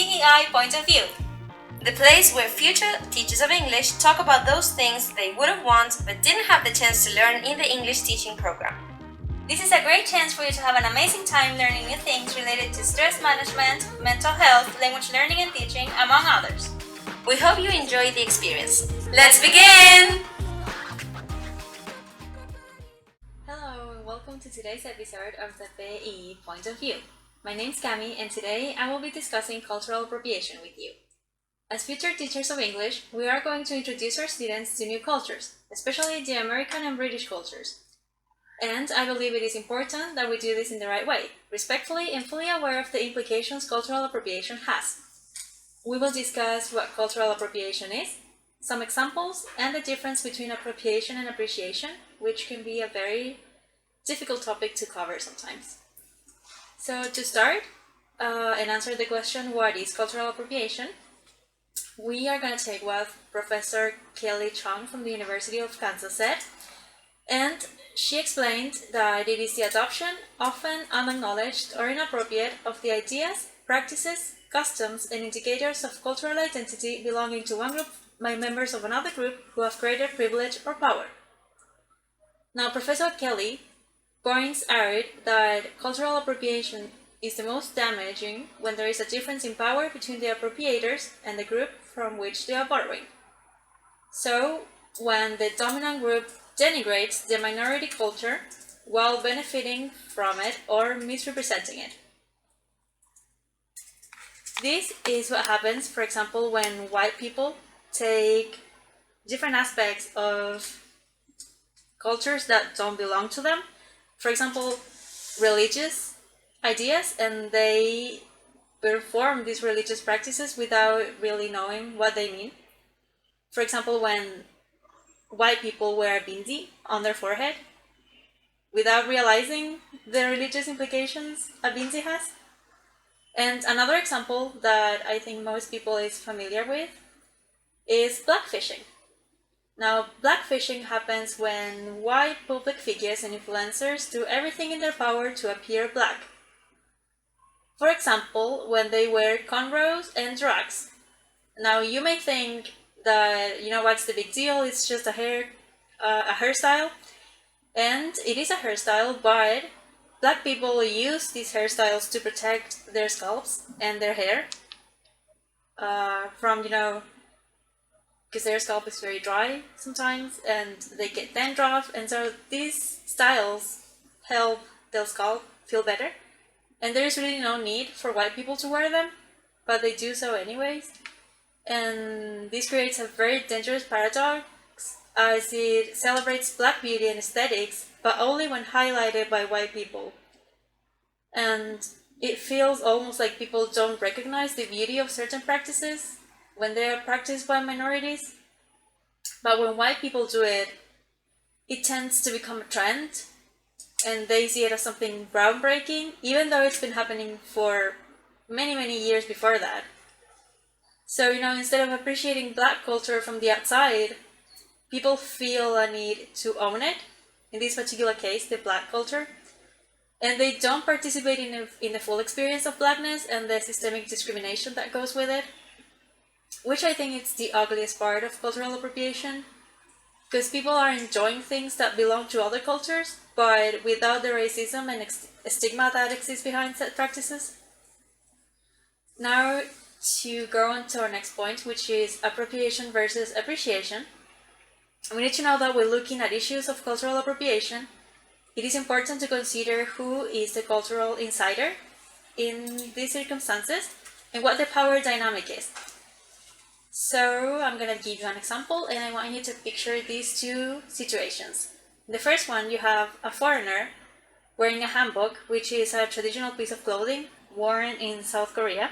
PEI Point of View, the place where future teachers of English talk about those things they would have wanted but didn't have the chance to learn in the English teaching program. This is a great chance for you to have an amazing time learning new things related to stress management, mental health, language learning and teaching, among others. We hope you enjoy the experience. Let's begin! Hello and welcome to today's episode of the PEI Point of View. My name's Cami and today I will be discussing cultural appropriation with you. As future teachers of English, we are going to introduce our students to new cultures, especially the American and British cultures. And I believe it is important that we do this in the right way, respectfully and fully aware of the implications cultural appropriation has. We will discuss what cultural appropriation is, some examples, and the difference between appropriation and appreciation, which can be a very difficult topic to cover sometimes. So to start and answer the question, what is cultural appropriation? We are going to take what Professor Kelly Chung from the University of Kansas said, and she explained that it is the adoption, often unacknowledged or inappropriate, of the ideas, practices, customs, and indicators of cultural identity belonging to one group by members of another group who have greater privilege or power. Now, Professor Kelly points out that cultural appropriation is the most damaging when there is a difference in power between the appropriators and the group from which they are borrowing. So, when the dominant group denigrates the minority culture while benefiting from it or misrepresenting it. This is what happens, for example, when white people take different aspects of cultures that don't belong to them, for example, religious ideas, and they perform these religious practices without really knowing what they mean. For example, when white people wear a bindi on their forehead without realizing the religious implications a bindi has. And another example that I think most people is familiar with is blackfishing. Now, blackfishing happens when white public figures and influencers do everything in their power to appear black. For example, when they wear cornrows and drags. Now, you may think that, what's the big deal? It's just a hairstyle. And it is a hairstyle, but black people use these hairstyles to protect their scalps and their hair from, because their scalp is very dry sometimes and they get dandruff, and so these styles help their scalp feel better. And there is really no need for white people to wear them, but they do so anyways. And this creates a very dangerous paradox as it celebrates black beauty and aesthetics, but only when highlighted by white people. And it feels almost like people don't recognize the beauty of certain practices when they are practiced by minorities. But when white people do it, it tends to become a trend, and they see it as something groundbreaking, even though it's been happening for many, many years before that. So, instead of appreciating black culture from the outside, people feel a need to own it, in this particular case, the black culture, and they don't participate in the full experience of blackness and the systemic discrimination that goes with it, which I think is the ugliest part of cultural appropriation, because people are enjoying things that belong to other cultures, but without the racism and stigma that exists behind said practices. Now, to go on to our next point, which is appropriation versus appreciation, we need to know that when looking at issues of cultural appropriation, it is important to consider who is the cultural insider in these circumstances and what the power dynamic is. So I'm going to give you an example, and I want you to picture these two situations. In the first one, you have a foreigner wearing a hanbok, which is a traditional piece of clothing worn in South Korea.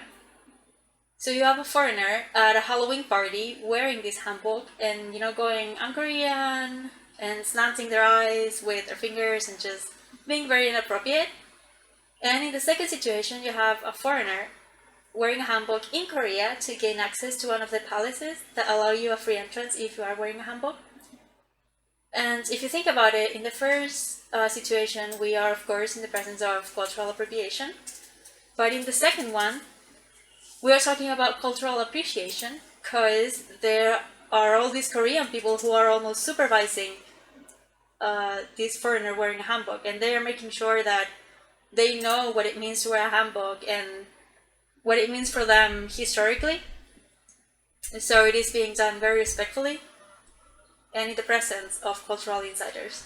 So you have a foreigner at a Halloween party wearing this hanbok and, going, "I'm Korean," and slanting their eyes with their fingers and just being very inappropriate. And in the second situation, you have a foreigner wearing a hanbok in Korea to gain access to one of the palaces that allow you a free entrance if you are wearing a hanbok. And if you think about it, in the first situation, we are, of course, in the presence of cultural appropriation. But in the second one, we are talking about cultural appreciation because there are all these Korean people who are almost supervising this foreigner wearing a hanbok, and they are making sure that they know what it means to wear a hanbok and what it means for them historically. So it is being done very respectfully and in the presence of cultural insiders.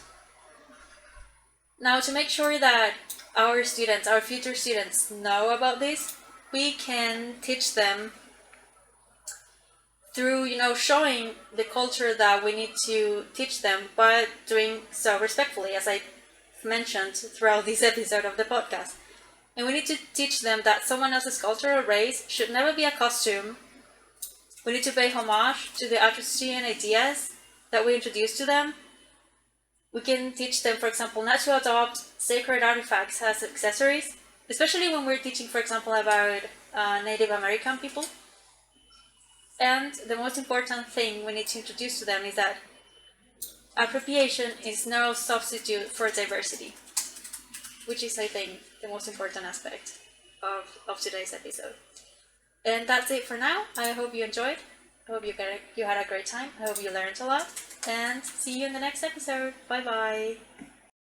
Now, to make sure that our students, our future students, know about this, we can teach them through, showing the culture that we need to teach them, but doing so respectfully, as I mentioned throughout this episode of the podcast. And we need to teach them that someone else's culture or race should never be a costume. We need to pay homage to the atrocity and ideas that we introduce to them. We can teach them, for example, not to adopt sacred artifacts as accessories, especially when we're teaching, for example, about Native American people. And the most important thing we need to introduce to them is that appropriation is no substitute for diversity, which is, I think, the most important aspect of today's episode. And that's it for now. I hope you enjoyed. I hope you had a great time. I hope you learned a lot. And see you in the next episode. Bye bye.